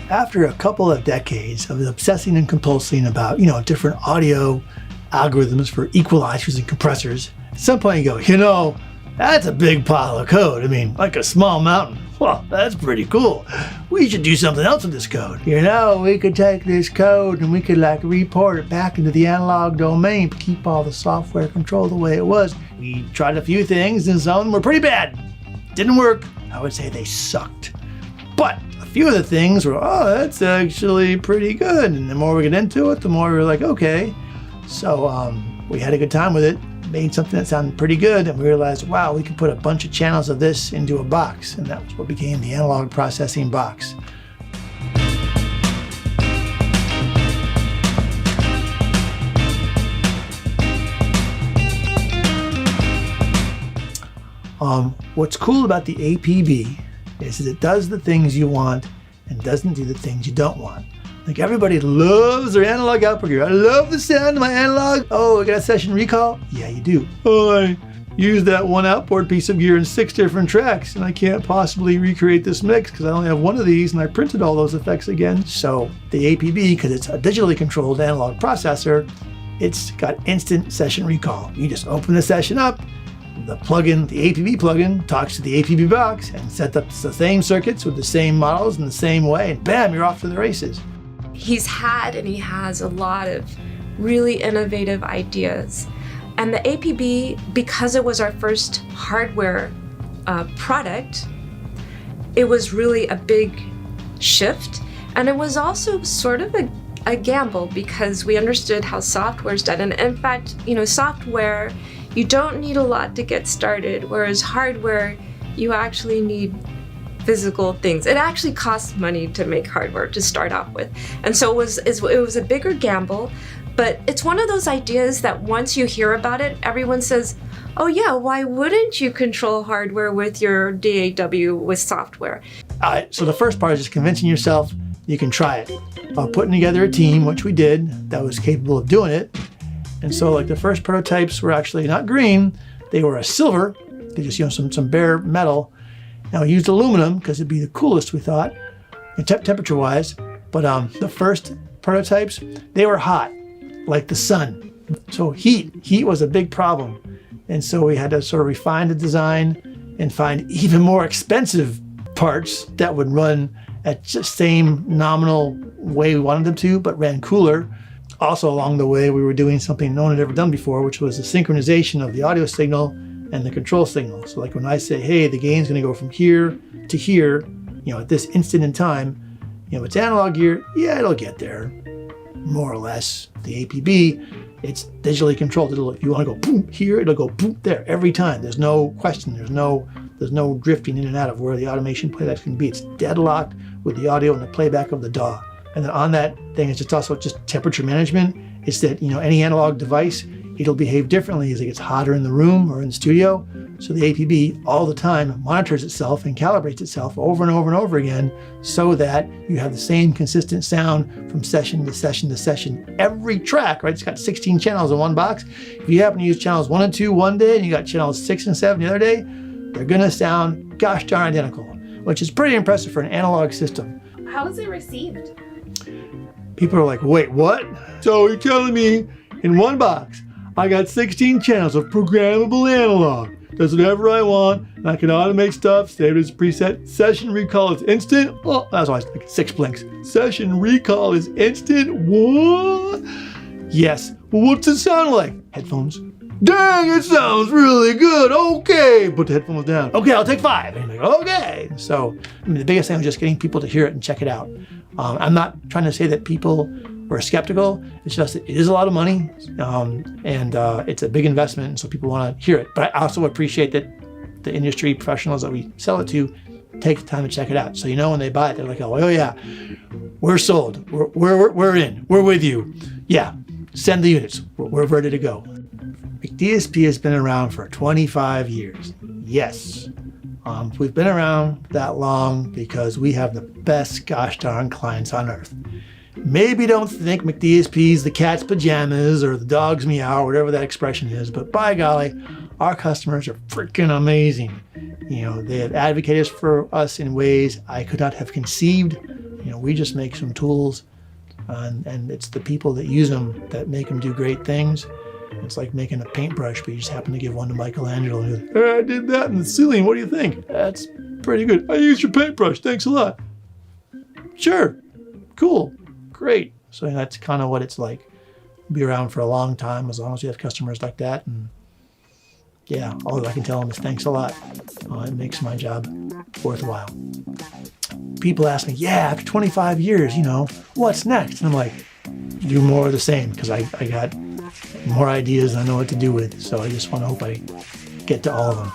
After a couple of decades of obsessing and compulsing about, different audio algorithms for equalizers and compressors, at some point you go, that's a big pile of code. I mean, like a small mountain. Well, that's pretty cool. We should do something else with this code. We could take this code and we could report it back into the analog domain, but keep all the software control the way it was. We tried a few things and some of them were pretty bad. Didn't work. I would say they sucked. But a few of the things were, that's actually pretty good. And the more we get into it, the more we were like, okay. So we had a good time with it, made something that sounded pretty good, and we realized, wow, we could put a bunch of channels of this into a box, and that was what became the analog processing box. What's cool about the APB is that it does the things you want and doesn't do the things you don't want. Like, everybody loves their analog output gear. I love the sound of my analog. Oh, I got a session recall? Yeah, you do. Oh, I used that one outboard piece of gear in 6 different tracks, and I can't possibly recreate this mix because I only have one of these, and I printed all those effects again. So the APB, because it's a digitally controlled analog processor, it's got instant session recall. You just open the session up, the plugin, the APB plugin, talks to the APB box and sets up the same circuits with the same models in the same way, and bam, you're off to the races. He's had and he has a lot of really innovative ideas. And the APB, because it was our first hardware product, it was really a big shift. And it was also sort of a gamble because we understood how software is done. And in fact, software, you don't need a lot to get started, whereas hardware, you actually need physical things. It actually costs money to make hardware to start off with. And so it was a bigger gamble, but it's one of those ideas that once you hear about it, everyone says, oh yeah, why wouldn't you control hardware with your DAW with software? All right, so the first part is just convincing yourself you can try it. Putting together a team, which we did, that was capable of doing it. And so the first prototypes were actually not green, they were a silver. They just some bare metal. Now we used aluminum because it'd be the coolest, we thought, temperature-wise. But the first prototypes, they were hot, like the sun. So heat was a big problem. And so we had to sort of refine the design and find even more expensive parts that would run at the same nominal way we wanted them to, but ran cooler. Also along the way, we were doing something no one had ever done before, which was the synchronization of the audio signal and the control signal. So when I say, hey, the gain's gonna go from here to here, at this instant in time, it's analog gear, yeah, it'll get there, more or less. The APB, it's digitally controlled. If you wanna go boom here, it'll go boom there every time. There's no question, there's no drifting in and out of where the automation playback's gonna be. It's deadlocked with the audio and the playback of the DAW. And then on that thing, it's also just temperature management. It's that, any analog device, it'll behave differently as it gets hotter in the room or in the studio. So the APB all the time monitors itself and calibrates itself over and over and over again so that you have the same consistent sound from session to session to session. Every track, right? It's got 16 channels in one box. If you happen to use channels 1 and 2 one day and you got channels 6 and 7 the other day, they're gonna sound gosh darn identical, which is pretty impressive for an analog system. How was it received? People are like, wait, what? So you're telling me in one box, I got 16 channels of programmable analog. Does whatever I want, and I can automate stuff, save it as a preset. Session recall is instant. Oh, that's always like 6 blinks. Session recall is instant. What? Yes. Well, what's it sound like? Headphones. Dang, it sounds really good. Okay, put the headphones down. Okay, I'll take 5. And you're like, okay. So, the biggest thing was just getting people to hear it and check it out. I'm not trying to say that people were skeptical. It's just that it is a lot of money, and it's a big investment, and so people want to hear it. But I also appreciate that the industry professionals that we sell it to take the time to check it out. So when they buy it, they're like, oh yeah, we're sold. We're in. We're with you. Yeah, send the units. We're ready to go. McDSP has been around for 25 years. Yes. We've been around that long because we have the best gosh darn clients on earth. Maybe don't think McDSP's the cat's pajamas or the dog's meow, or whatever that expression is, but by golly, our customers are freaking amazing. They have advocated for us in ways I could not have conceived. We just make some tools, and it's the people that use them that make them do great things. It's like making a paintbrush, but you just happen to give one to Michelangelo. And you're like, hey, I did that in the ceiling. What do you think? That's pretty good. I used your paintbrush. Thanks a lot. Sure. Cool. Great. So that's kind of what it's like. Be around for a long time as long as you have customers like that. And yeah, all I can tell them is thanks a lot. It makes my job worthwhile. People ask me, yeah, after 25 years, what's next? And I'm like, do more of the same, because I got more ideas I know what to do with. So I just want to hope I get to all of them.